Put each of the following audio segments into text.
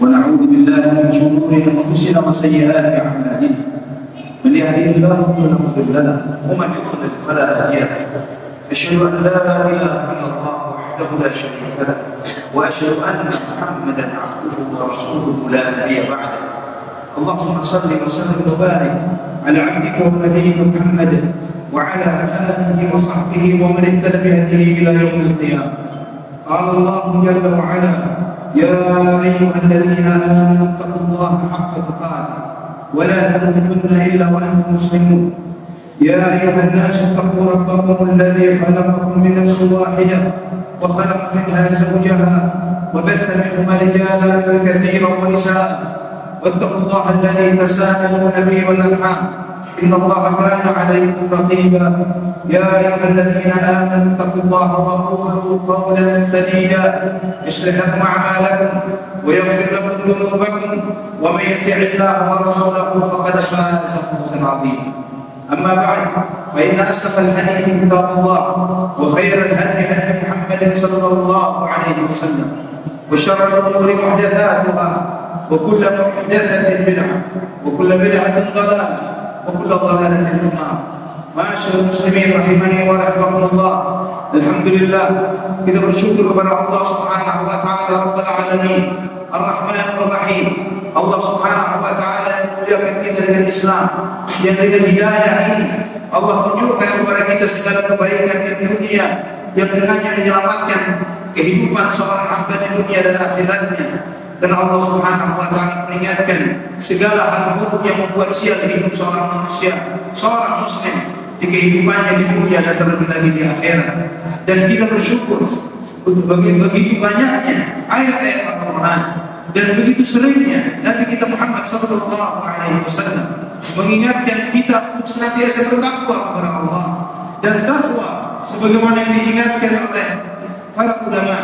ونعوذ بالله من شرور أنفسنا وسيئات أعمالنا من يهده الله فلا مضل له ومن يضلل فلا هادي له أشهد أن لا إله إلا الله وحده لا شريك له وأشهد أن محمدا عبده ورسوله لا نبي بعده اللهم صل وسلم وبارك على عبدك ونبيك محمد وعلى آله وصحبه ومن اهتدى بهديه إلى يوم القيامة. قال الله جل وعلا: يا أيها الذين آمنوا اتقوا الله حق تقاته ولا تموتن إلا وأنتم مسلمون. يا أيها الناس اتقوا ربكم الذي خلقكم من نفس واحدة وخلق منها زوجها وبث منهما رجالا كثيرا ونساء واتقوا الله الذي تساءلون به والأرحام إن الله كان عليكم رقيبا. يا أيها الذين آمنوا اتقوا الله وقولوا قولا سديدا يصلح لكم أعمالكم ويغفر لكم ذنوبكم ومن يطع الله ورسوله فقد فاز فوزا عظيما. أما بعد فإن أصدق الحديث كتاب الله وخير الهدي هدي محمد صلى الله عليه وسلم وشر الأمور محدثاتها وكل محدثة بدعة وكل بدعة ضلالة وكل ضلالة في النار. Ma'asyiral muslimin rahimani wa rahimakumullah. Alhamdulillah, kita bersyukur kepada Allah Subhanahu wa taala Rabbul alamin, Ar-Rahman Ar-Rahim. Allah Subhanahu wa taala memuliakan kita dengan Islam, yang dengan hidayah ini Allah tunjukkan kepada kita segala kebaikan di dunia yang dengannya menyelamatkan kehidupan seorang hamba di dunia dan akhiratnya. Dan Allah Subhanahu wa taala peringatkan segala hal buruk yang membuat sial hidup seorang manusia, seorang muslim di kehidupannya di dunia dan terlebih lagi di akhirat. Dan kita bersyukur begitu banyaknya ayat-ayat Al-Quran dan begitu seringnya Nabi kita Muhammad sallallahu alaihi wasallam mengingatkan kita untuk senantiasa bertakwa kepada Allah. Dan takwa sebagaimana yang diingatkan oleh para ulama,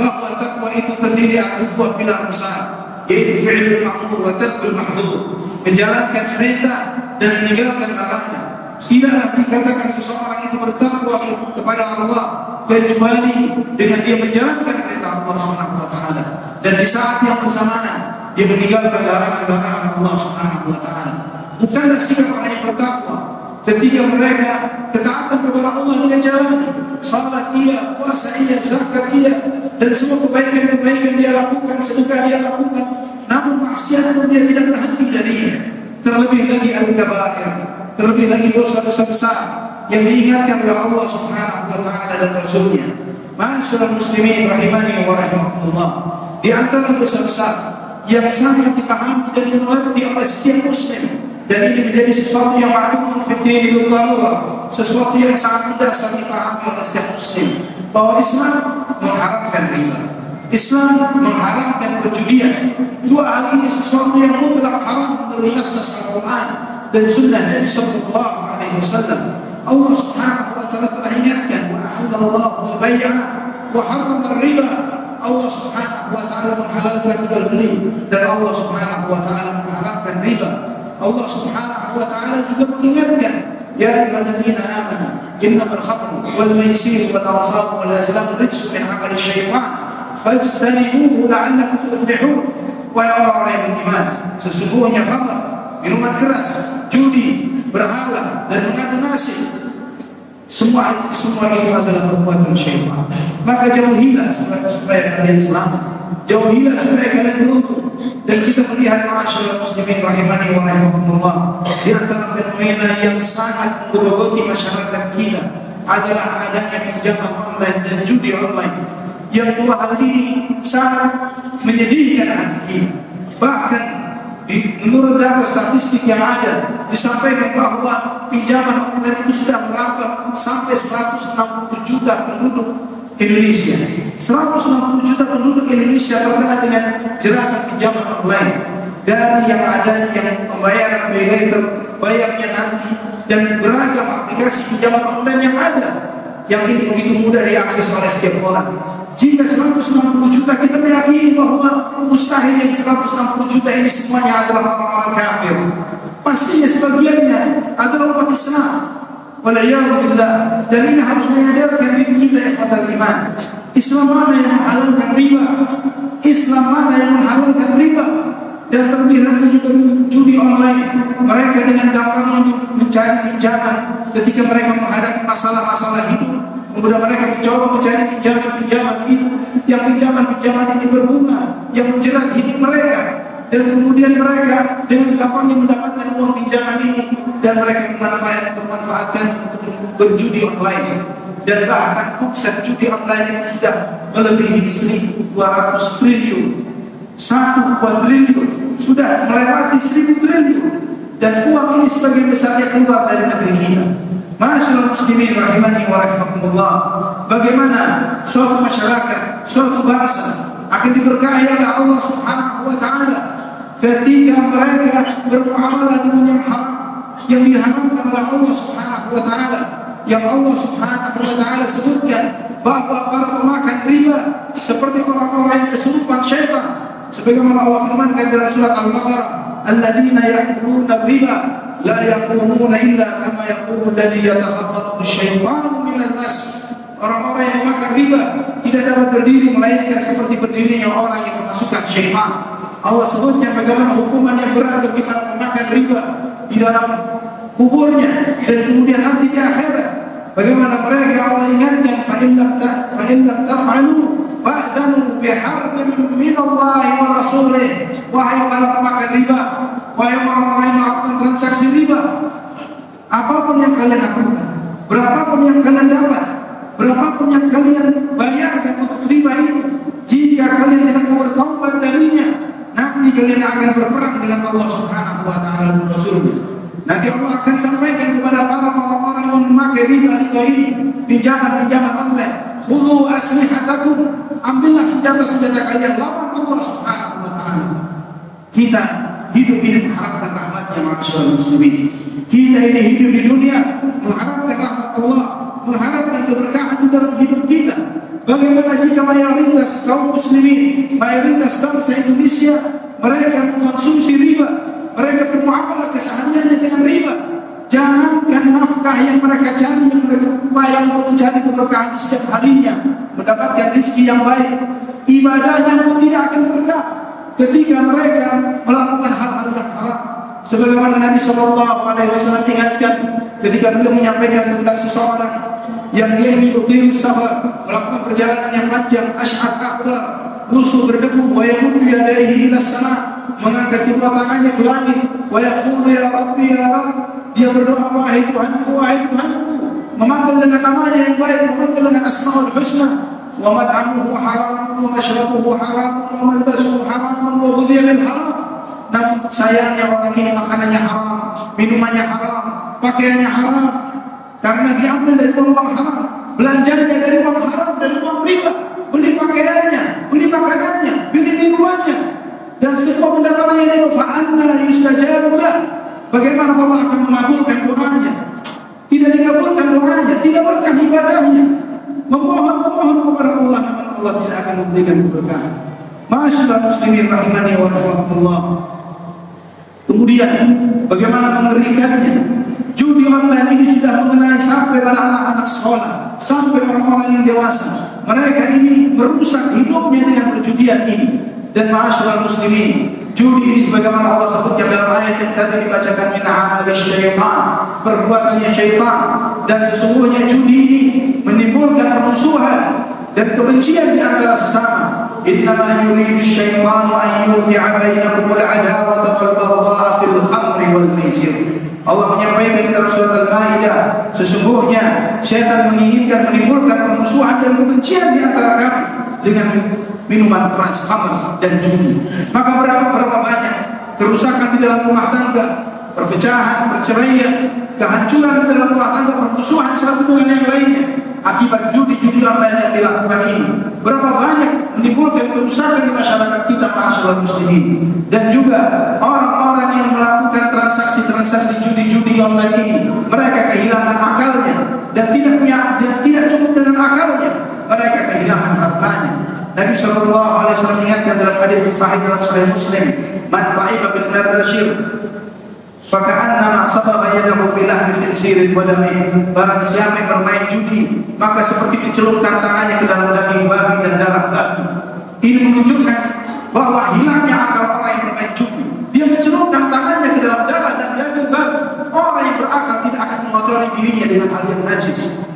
bahwa takwa itu terdiri atas dua pilar besar, yaitu fi'lul ma'mur wa tarkul mahdhur, menjalankan perintah dan meninggalkan larangan. Tidaklah dikatakan seseorang itu bertakwa kepada Allah kecuali dengan dia menjalankan perintah Allah Subhanahu wa taala, dan di saat yang bersamaan dia meninggalkan larangan-larangan Allah Subhanahu wa taala. Bukanlah sikap orang yang bertakwa ketika mereka ketaatan kepada Allah dia jalani, salat iya, puasa iya, zakat iya, dan semua kebaikan-kebaikan dia lakukan, sedekah dia lakukan, namun maksiat pun dia tidak berhenti darinya. Terlebih lagi al-kabair, terlebih lagi dosa-dosa besar yang diingatkan oleh Allah Subhanahu wa taala dan Rasulnya. Ma'asyiral muslimin rahimani wa rahimakumullah, di antara dosa besar yang sangat dipahami dan dimengerti oleh setiap muslim, dan ini menjadi sesuatu yang ma'lumun fi din bil darurah, sesuatu yang sangat mendasar dipahami oleh setiap muslim, bahwa Islam mengharamkan riba, Islam mengharamkan perjudian. Dua hal ini sesuatu yang mutlak haram menurut nas Al-Quran dan sunnah Nabi sallallahu alaihi wasallam. Allah Subhanahu wa taala telah ingatkan, wa ahallallahu al-bai'a wa harrama ar-riba. Allah Subhanahu wa taala menghalalkan jual beli, dan Allah Subhanahu wa taala mengharamkan riba. Allah Subhanahu wa taala juga mengingatkan, ya ayyuhalladzina amanu innamal khamru wal maisir wal ansab wal azlam rijsun min 'amali syaitan fajtanibuhu la'allakum tuflihun. Wahai orang-orang yang beriman, sesungguhnya khamr, minuman keras, judi, berhala dan mengadu nasib, semua itu adalah perbuatan syaitan. Maka jauhilah supaya kalian selamat, jauhilah supaya kalian beruntung. Dan kita melihat, ma'asyiral muslimin rahimani wa rahimakumullah, di antara fenomena yang sangat menggerogoti masyarakat kita adalah adanya pinjaman online dan judi online. Yang dua hal ini sangat menyedihkan hati kita. Bahkan menurut data statistik yang ada disampaikan bahwa pinjaman online itu sudah merambah sampai 160 juta penduduk Indonesia. 160 juta penduduk Indonesia terkena dengan jerat pinjaman online. Dari yang ada yang pembayaran pay later, bayarnya nanti, dan beragam aplikasi pinjaman online yang ada, yang ini begitu mudah diakses oleh setiap orang. Jika 160 juta, kita meyakini bahwa mustahil yang 160 juta ini semuanya adalah orang-orang kafir. Pastinya sebagiannya adalah umat Islam. Waliyahulillah. Dan ini harus menyadarkan diri kita yang pada iman. Islam mana yang menghalalkan riba? Islam mana yang menghalalkan riba? mereka dengan gampangnya mencari pinjaman ketika mereka menghadapi masalah-masalah hidup. Kemudian mereka mencoba mencari pinjaman-pinjaman itu, yang pinjaman-pinjaman ini berbunga, yang menjerat hidup mereka. Dan kemudian mereka dengan gampangnya mendapatkan uang pinjaman ini, dan mereka memanfaatkan untuk berjudi online. Dan bahkan omset judi online ini sudah melebihi 1.200 triliun, 1 kuadriliun, sudah melewati 1.000 triliun. Dan uang ini sebagian besarnya keluar dari negeri kita. Ma'asyiral muslimin rahimani wa rahimakumullah, bagaimana suatu masyarakat, suatu bangsa akan diberkahi oleh Allah Subhanahu wa taala ketika mereka bermuamalah dengan yang haram, yang diharamkan oleh Allah Subhanahu wa taala, yang Allah Subhanahu wa taala sebutkan bahwa para pemakan riba seperti orang-orang yang kesurupan syaitan, sebagaimana Allah firmankan dalam surat Al-Baqarah, alladzina ya'kuluna riba la yaqumuna illa kama yaqumu alladhi yatakhabbathu asy-syaitanu minal mas. Orang-orang yang memakan riba tidak dapat berdiri melainkan seperti berdirinya orang yang kemasukan syaitan. Allah sebutkan bagaimana hukuman yang berat bagi para pemakan riba di dalam kuburnya dan kemudian nanti di akhirat. Bagaimana mereka Allah ingatkan, fa in lam taf'alu fa'dhanu biharbin minallahi wa rasulih. Wahai para pemakan riba, wahai orang-orang yang melakukan transaksi riba, apapun yang kalian lakukan, berapapun yang kalian dapat, berapapun yang kalian bayarkan untuk riba itu, jika kalian tidak mau bertaubat darinya, nanti kalian akan berperang dengan Allah Subhanahu wa taala dan Rasulnya. Nanti Allah akan sampaikan kepada para orang-orang yang memakai riba ini, pinjaman online, khudhu aslihatakum, ambillah senjata-senjata kalian lawan Allah Subhanahu wa taala. Kita hidup ini mengharapkan rahmatnya, ma'asyiral muslimin. Kita ini hidup di dunia mengharapkan rahmat Allah, mengharapkan keberkahan di dalam hidup kita. Bagaimana jika mayoritas kaum muslimin, mayoritas bangsa Indonesia, mereka mengkonsumsi riba, mereka bermuamalah kesehariannya dengan riba. Jangankan nafkah yang mereka cari, yang mereka upaya untuk mencari keberkahan di setiap harinya, mendapatkan rezeki yang baik, ibadahnya pun tidak akan berkah ketika mereka melakukan hal-hal yang haram. Sebagaimana Nabi SAW ingatkan ketika beliau menyampaikan tentang seseorang yang dia ingin util safar, melakukan perjalanan yang panjang, asy'ar akbar, lusuh berdebu, wa yamuddu yadayhi ila sama, mengangkat kedua tangannya ke langit, wa yaqulu ya Rabbi ya Rabb, dia berdoa wahai Tuhanku, wahai Tuhanku, memanggil dengan namanya yang baik, memanggil dengan asmaul husna. Wa mat'amuhu haram, wa mashrabuhu haram, wa malbasuhu haram, wa ghudhiya bil haram. Namun sayangnya orang ini makanannya haram, minumannya haram, pakaiannya haram, karena diambil dari uang haram, belanjanya dari uang haram, dari uang riba, beli pakaiannya, beli makanannya, beli minumannya, dan semua pendapatannya ini fa anna yustajabu lah. Bagaimana Allah akan mengabulkan doanya? Tidak dikabulkan doanya, tidak berkah ibadahnya. Memohon kepada Allah, namun Allah tidak akan memberikan keberkahan. Ma'asyiral muslimin rahimani wa rahimakumullah. Kemudian bagaimana mengerikannya? Judi online ini sudah mengenai sampai pada anak-anak sekolah, sampai orang-orang yang dewasa. Mereka ini merusak hidupnya dengan perjudian ini. Dan ma'asyiral muslimin, judi ini sebagaimana Allah sebutkan dalam ayat yang tadi dibacakan, min amali syaitan, perbuatannya syaitan. Dan sesungguhnya judi ini menimbulkan permusuhan dan kebencian di antara sesama. Innama yuridu syaitanu an yuqi'a bainakumul adawata wal baghdha'a fil khamri wal maisir. Allah menyampaikan dalam surat Al-Maidah, sesungguhnya syaitan menginginkan menimbulkan permusuhan dan kebencian di antara kami dengan minuman keras, khamr dan judi. Maka berapa banyak kerusakan di dalam rumah tangga, perpecahan, perceraian, kehancuran di dalam rumah tangga, permusuhan satu dengan yang lainnya akibat judi-judi online yang dilakukan ini. Berapa banyak menimbulkan kerusakan di masyarakat kita, ma'asyiral muslimin. Dan juga orang-orang yang melakukan transaksi judi-judi online ini, mereka kehilangan akalnya dan tidak cukup dengan akalnya, mereka kehilangan hartanya. Nabi SAW ingatkan dalam hadis sahih dalam Sahih Muslim, man ta'iba bin narashir faka'annama sabagha yadahu fi lahmi khinsirin wa damin. Barang siapa yang bermain judi, maka seperti mencelupkan tangannya ke dalam daging babi dan darah babi. Ini menunjukkan bahwa hilangnya akal orang yang bermain judi. Dia mencelupkan tangannya ke dalam darah dan daging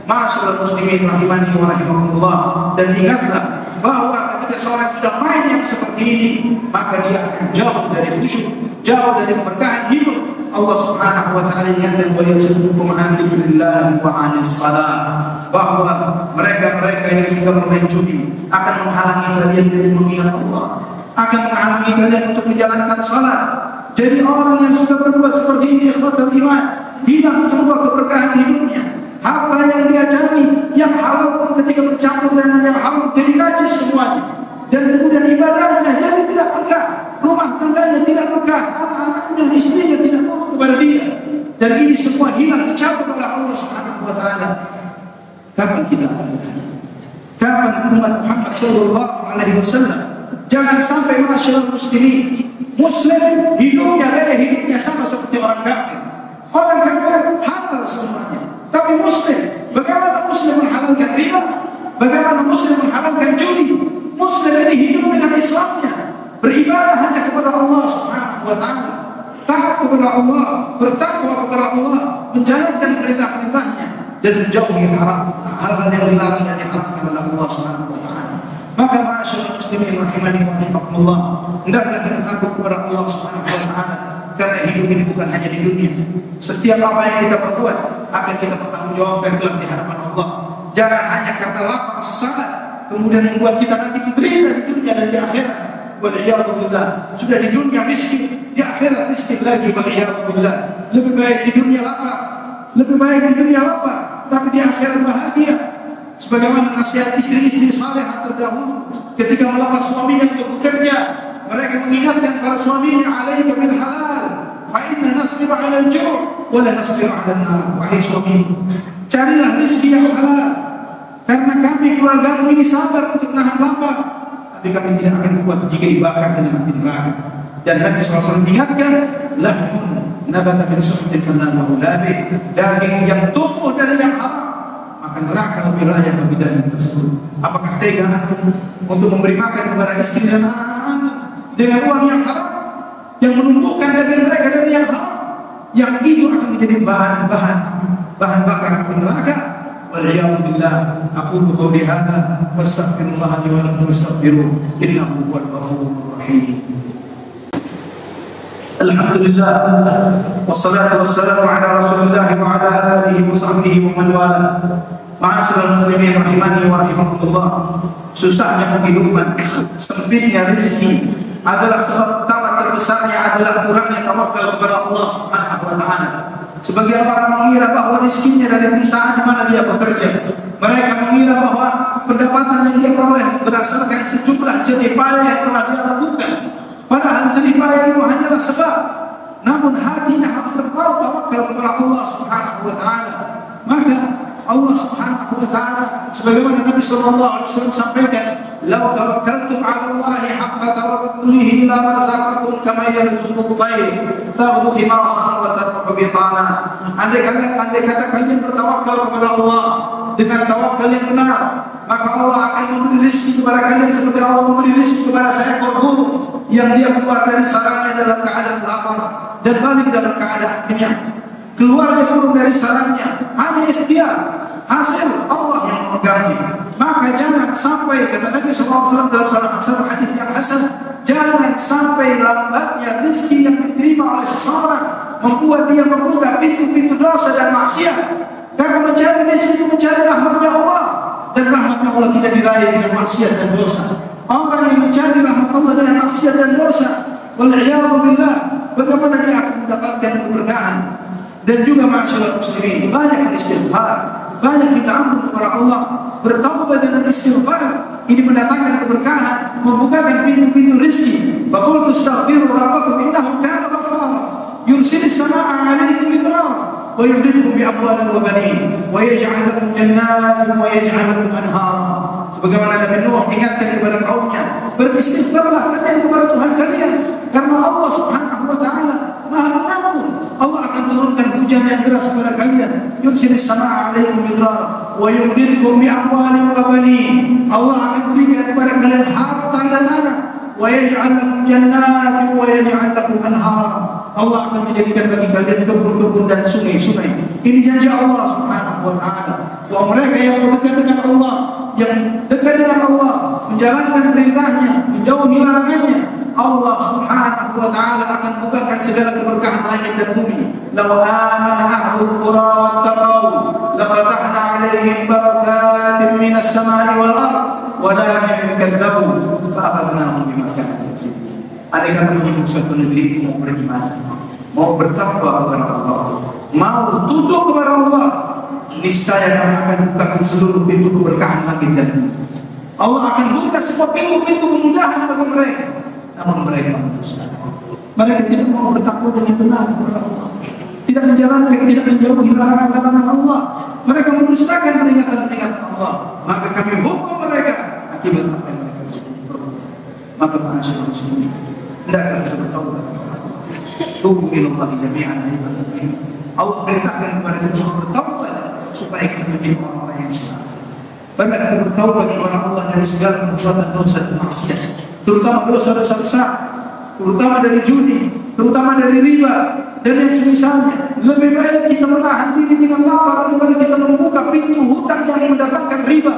Ma'asyiral muslimin rahimani wa rahimakumullah, dan ingatlah bahwa ketika seorang sudah main yang seperti ini, maka dia akan jauh dari khusyuk, jauh dari keberkahan hidup. Allah Subhanahu wa taala ingatkan, wa yasuddukum an dzikrillah wa 'anis shalah, bahwa mereka-mereka yang suka bermain judi akan menghalangi kalian dari mengingat Allah, akan menghalangi kalian untuk menjalankan salat. Jadi orang yang suka berbuat seperti ini, ikhwatul iman, hilang semua keberkahan hidupnya. Harta yang dia cari, yang halal pun ketika bercampur dengan yang haram jadi najis semuanya. Dan kemudian ibadahnya jadi tidak berkah, rumah tangganya tidak berkah, anak-anaknya, istrinya tidak mau kepada dia. Dan ini semua hilang, dicabut oleh Allah Subhanahu wa taala. Kapan kita akan berkah? Kapan umat Muhammad sallallahu alaihi wasallam? Jangan sampai masyarakat muslimin, muslim hidupnya gaya hidupnya sama seperti orang kafir. Orang kafir halal semuanya. Tapi muslim, bagaimana muslim menghalalkan riba? Bagaimana muslim menghalalkan judi? Muslim ini hidup dengan Islamnya, beribadah hanya kepada Allah Subhanahu wa taala, taat kepada Allah, bertakwa kepada Allah, menjalankan perintah-perintahnya dan menjauhi haram, hal-hal yang dilarang dan diharamkan oleh Allah Subhanahu wa taala. Maka ma'asyiral muslimin rahimani wa rahimakumullah, hendaklah kita takut kepada Allah Subhanahu wa taala, karena hidup ini bukan hanya di dunia. Setiap apa yang kita perbuat akan kita pertanggungjawabkan kelak di hadapan Allah. Jangan hanya karena lapar sesaat kemudian membuat kita nanti menderita di dunia dan di akhirat. Wal'iyadu billah. Sudah di dunia miskin, di akhirat miskin lagi. Wal'iyadu billah. Lebih baik di dunia lapar, lebih baik di dunia lapar, tapi di akhirat bahagia. Sebagaimana nasihat istri-istri salehah terdahulu ketika melepas suaminya untuk bekerja, mereka mengingatkan para suaminya, alaika bil halal, fa inna nasbiru 'ala al-ju' wa la nasbiru 'ala an-nar. Wahai suami, carilah rezeki yang halal, karena kami keluargamu ini sabar untuk menahan lapar, tapi kami tidak akan kuat jika dibakar dengan api neraka. Dan Nabi SAW ingatkan, lahmun nabata min suhtin fannaru labih, daging yang tumbuh dari yang haram, maka neraka lebih layak bagi daging tersebut. Apakah tega antum untuk memberi makan kepada istri dan anak-anak dengan uang yang haram, yang menumbuhkan daging mereka dari yang haram, yang itu akan menjadi bahan bakar api neraka? Wal'iyadu billah. Aqulu qawli hadza fastaghfirullah li wa lakum fastaghfiruh, innahu huwal ghafurur rahim. Alhamdulillah wassalatu wassalamu ala Rasulillah wa ala alihi wa sahbihi wa man wala. Ma'asyiral muslimin rahimani wa rahimakumullah. Susahnya kehidupan, sempitnya rezeki adalah sebab utama terbesarnya adalah kurangnya tawakal kepada Allah Subhanahu wa taala. Sebagian orang mengira bahwa rezekinya dari perusahaan di mana dia bekerja. Mereka mengira bahwa pendapatan yang dia peroleh berdasarkan sejumlah jerih payah yang telah dia lakukan. Padahal jerih payah itu hanyalah sebab. Namun hatinya harus berpaut tawakal kepada Allah Subhanahu wa taala. Maka Allah Subhanahu wa taala sebagaimana Nabi sallallahu alaihi wasallam sampaikan, "Lau tawakkaltum 'ala Allahi haqqa tawakkulihi la razaqakum kama yarzuqu at-tayr taghdu khimasan wa tarhu bitana." Andai kata kalian bertawakal kepada Allah dengan tawakal yang benar, maka Allah akan memberi rezeki kepada kalian seperti Allah memberi rezeki kepada seekor burung yang dia keluar dari sarangnya dalam keadaan lapar dan balik dalam keadaan kenyang. Keluarnya burung dari sarangnya hanya ikhtiar, hasil Allah yang memegangnya. Maka jangan sampai, kata Nabi SAW dalam salah hadis yang hasan, jangan sampai lambatnya rezeki yang diterima oleh seseorang membuat dia membuka pintu-pintu dosa dan maksiat. Karena mencari rezeki itu mencari rahmatnya Allah, dan rahmatnya Allah tidak diraih dengan maksiat dan dosa. Orang yang mencari rahmat Allah dengan maksiat dan dosa, wal'iyadu billah, bagaimana dia akan mendapatkan keberkahan? Dan juga masyarakat muslimin, banyak istighfar, banyak minta ampun kepada Allah, bertaubat dan istighfar. Ini mendatangkan keberkahan, membukakan pintu-pintu rezeki. Faqultu astaghfiru rabbakum innahu kana ghaffara yursilis samaa'a 'alaikum midrara wa yumdidukum bi amwalin wa banin wa yaj'al lakum jannatin wa yaj'al lakum anhara. Sebagaimana Nabi Nuh ingatkan kepada kaumnya, beristighfarlah kalian kepada Tuhan kalian, karena Allah Subhanahu wa taala Maha Pengampun. Allah akan turunkan hujan yang deras kepada kalian. Yursilis samaa'a 'alaikum midrara wa yumdidukum bi amwalin wa banin. Allah akan berikan kepada kalian harta dan anak wa yaj'al lakum jannatin wa yaj'al lakum anhara. Allah akan menjadikan bagi kalian kebun-kebun dan sungai-sungai. Ini janji Allah Subhanahu wa taala. Bahwa mereka yang dekat dengan Allah, yang dekat dengan Allah, menjalankan perintahnya, menjauhi larangannya, Allah Subhanahu wa taala akan bukakan segala keberkahan langit dan bumi. Law amana ahlul qura wattaqau la fatahna 'alaihim barakatin minas samai wal ardh walakin kadzabu fa akhadnahum bima kanu yaksibun. Andai kata penduduk suatu negeri itu mau beriman, mau bertakwa kepada Allah, mau tunduk kepada Allah, niscaya kami akan bukakan seluruh pintu keberkahan langit dan bumi. Allah akan buka semua pintu-pintu kemudahan bagi mereka. Namun mereka mendustakan. Mereka tidak mau bertakwa dengan benar kepada Allah, tidak menjalankan, tidak menjauhi larangan-larangan Allah. Mereka mendustakan peringatan-peringatan Allah. Maka kami hukum mereka akibat apa yang mereka berbuat. Maka ma'asyiral muslimin, hendaklah kita bertaubat kepada Allah. Tubu ilallahi jami'an ayyuhal mu'minun. Allah perintahkan kepada kita untuk bertaubat supaya kita menjadi orang-orang yang selamat. Hendaklah kita bertaubat kepada Allah dari segala perbuatan dosa dan maksiat, terutama dosa-dosa besar, terutama dari judi, terutama dari riba dan yang semisalnya. Lebih baik kita menahan diri dengan lapar daripada kita membuka pintu hutang yang mendatangkan riba,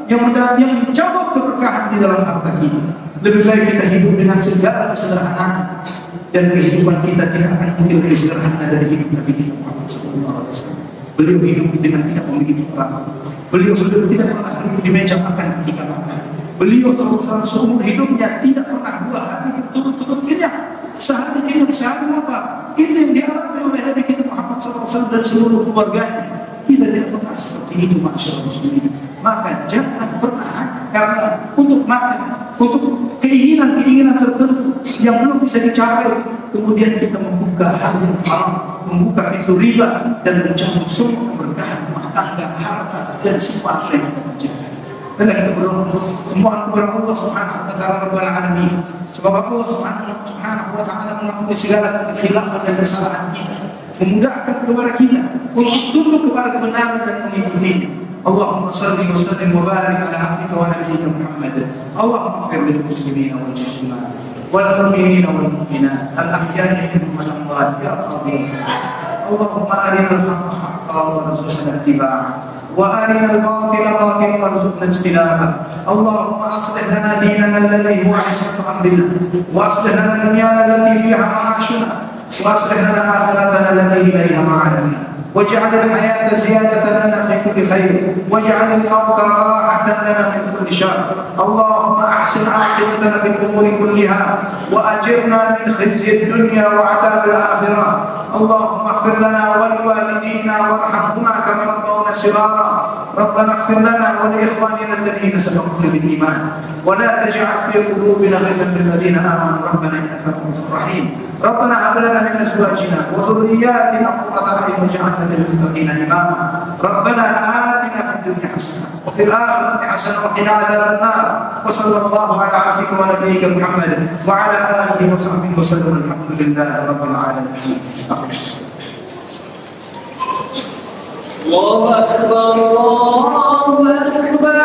yang mencabut keberkahan di dalam harta kita. Lebih baik kita hidup dengan segala kesederhanaan, dan kehidupan kita tidak akan mungkin lebih sederhana dari hidup Nabi kita Muhammad SAW. Beliau hidup dengan tidak memiliki perang. Beliau tidak pernah duduk di meja makan ketika makan. Beliau seumur hidupnya tidak pernah 2 hari berturut-turut kenyang. Sehari kenyang, sehari lapar. Ini yang dialami oleh Nabi kita Muhammad SAW dan seluruh keluarganya. Kita tidak pernah seperti itu, ma'asyiral muslimin. Maka jangan pernah karena untuk makan, untuk keinginan-keinginan tertentu yang belum bisa dicapai, kemudian kita membuka hal yang haram, membuka pintu riba dan mencabut semua keberkahan rumah tangga, harta dan semua apa yang kita kerjakan. Dan kita berdoa memohon kepada Allah Subhanahu wa taala Rabbul alamin, semoga Allah Subhanahu wa taala mengampuni segala kekhilafan dan kesalahan kita, memudahkan kepada kita untuk tunduk kepada kebenaran dan mengikutinya. Allahumma salli wa sallim wa barik ala abdika wa nabiyyika Muhammad. Allahumma ighfir lil muslimina wal muslimat wal mu'minina wal mu'minat al ahya'i minhum wal amwat ya qadhir. Allahumma arina al-haqqa haqqan warzuqna ittiba'ah wa arina al-batila batilan warzuqna ijtinabah. Allahumma aslih lana dinana alladhi huwa 'ismatu amrina wa aslih lana dunyana allati fiha ma'ashuna wa aslih lana akhiratana allati ilayha ma'aduna. واجعل الحياة زيادة لنا في كل خير واجعل الموت راحة لنا من كل شر. اللهم أحسن عاقبتنا في الأمور كلها وأجرنا من خزي الدنيا وعذاب الآخرة. اللهم اغفر لنا ولوالدينا وارحمهما كما ربونا صغارا. ربنا اغفر لنا ولإخواننا الذين سبقونا بالإيمان ولا تجعل في قلوبنا غلا للذين آمنوا ربنا إنك رؤوف رحيم. ربنا هب لنا من ازواجنا وذرياتنا قرة اعين واجعلنا للمتقين اماما. ربنا آتنا في الدنيا حسنة وفي الآخرة حسنة وقنا عذاب النار. وصلى الله على عبدك ونبيك محمد وعلى آله وصحبه وسلم. الحمد لله رب العالمين. الله أكبر الله أكبر.